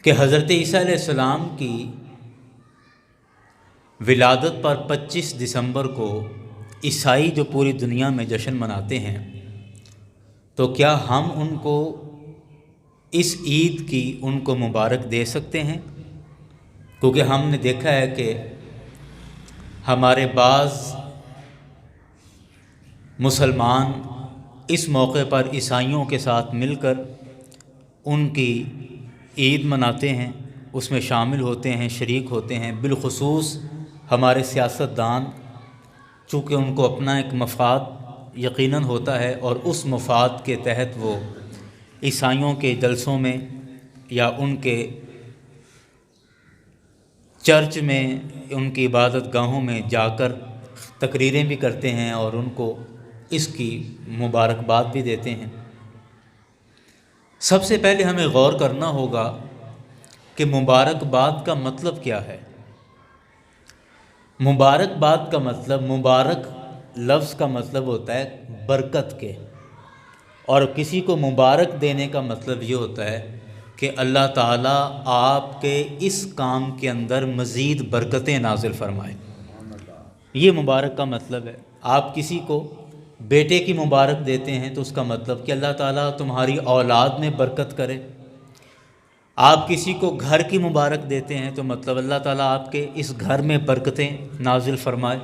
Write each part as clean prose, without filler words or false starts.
کہ حضرت عیسیٰ علیہ السلام کی ولادت پر 25 دسمبر کو عیسائی جو پوری دنیا میں جشن مناتے ہیں، تو کیا ہم ان کو اس عید کی ان کو مبارک دے سکتے ہیں؟ کیونکہ ہم نے دیکھا ہے کہ ہمارے بعض مسلمان اس موقع پر عیسائیوں کے ساتھ مل کر ان کی عید مناتے ہیں، اس میں شامل ہوتے ہیں، شریک ہوتے ہیں۔ بالخصوص ہمارے سیاستدان، چونکہ ان کو اپنا ایک مفاد یقیناً ہوتا ہے اور اس مفاد کے تحت وہ عیسائیوں کے جلسوں میں یا ان کے چرچ میں، ان کی عبادت گاہوں میں جا کر تقریریں بھی کرتے ہیں اور ان کو اس کی مبارکباد بھی دیتے ہیں۔ سب سے پہلے ہمیں غور کرنا ہوگا کہ مبارکباد کا مطلب کیا ہے۔ مبارکباد کا مطلب، مبارک لفظ کا مطلب ہوتا ہے برکت کے، اور کسی کو مبارک دینے کا مطلب یہ ہوتا ہے کہ اللہ تعالیٰ آپ کے اس کام کے اندر مزید برکتیں نازل فرمائے۔ یہ مبارک کا مطلب ہے۔ آپ کسی کو بیٹے کی مبارک دیتے ہیں تو اس کا مطلب کہ اللہ تعالیٰ تمہاری اولاد میں برکت کرے۔ آپ کسی کو گھر کی مبارک دیتے ہیں تو مطلب اللہ تعالیٰ آپ کے اس گھر میں برکتیں نازل فرمائے۔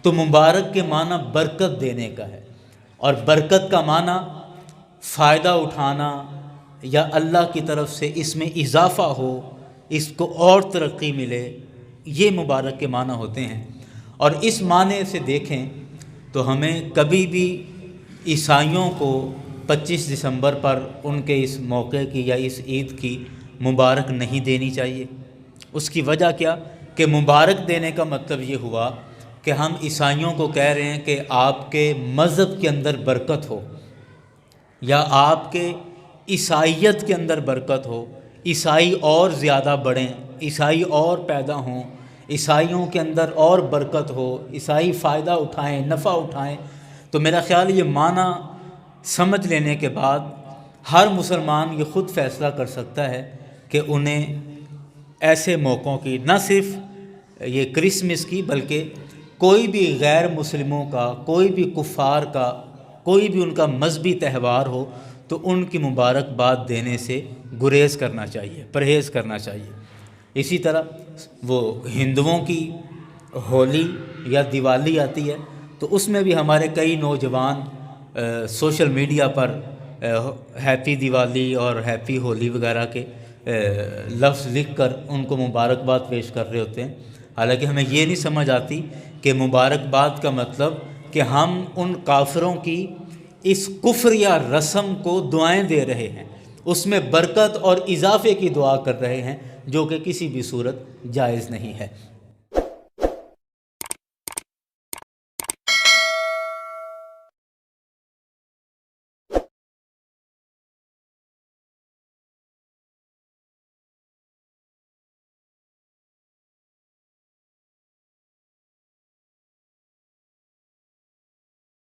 تو مبارک کے معنی برکت دینے کا ہے، اور برکت کا معنی فائدہ اٹھانا یا اللہ کی طرف سے اس میں اضافہ ہو، اس کو اور ترقی ملے، یہ مبارک کے معنی ہوتے ہیں۔ اور اس معنی سے دیکھیں تو ہمیں کبھی بھی عیسائیوں کو 25 دسمبر پر ان کے اس موقع کی یا اس عید کی مبارک نہیں دینی چاہیے۔ اس کی وجہ کیا کہ مبارک دینے کا مطلب یہ ہوا کہ ہم عیسائیوں کو کہہ رہے ہیں کہ آپ کے مذہب کے اندر برکت ہو، یا آپ کے عیسائیت کے اندر برکت ہو، عیسائی اور زیادہ بڑھیں، عیسائی اور پیدا ہوں، عیسائیوں کے اندر اور برکت ہو، عیسائی فائدہ اٹھائیں، نفع اٹھائیں۔ تو میرا خیال یہ معنی سمجھ لینے کے بعد ہر مسلمان یہ خود فیصلہ کر سکتا ہے کہ انہیں ایسے موقعوں کی، نہ صرف یہ کرسمس کی، بلکہ کوئی بھی غیر مسلموں کا، کوئی بھی کفار کا، کوئی بھی ان کا مذہبی تہوار ہو تو ان کی مبارکباد دینے سے گریز کرنا چاہیے، پرہیز کرنا چاہیے۔ اسی طرح وہ ہندوؤں کی ہولی یا دیوالی آتی ہے تو اس میں بھی ہمارے کئی نوجوان سوشل میڈیا پر ہیپی دیوالی اور ہیپی ہولی وغیرہ کے لفظ لکھ کر ان کو مبارکباد پیش کر رہے ہوتے ہیں۔ حالانکہ ہمیں یہ نہیں سمجھ آتی کہ مبارکباد کا مطلب کہ ہم ان کافروں کی اس کفر یا رسم کو دعائیں دے رہے ہیں، اس میں برکت اور اضافے کی دعا کر رہے ہیں، جو کہ کسی بھی صورت جائز نہیں ہے۔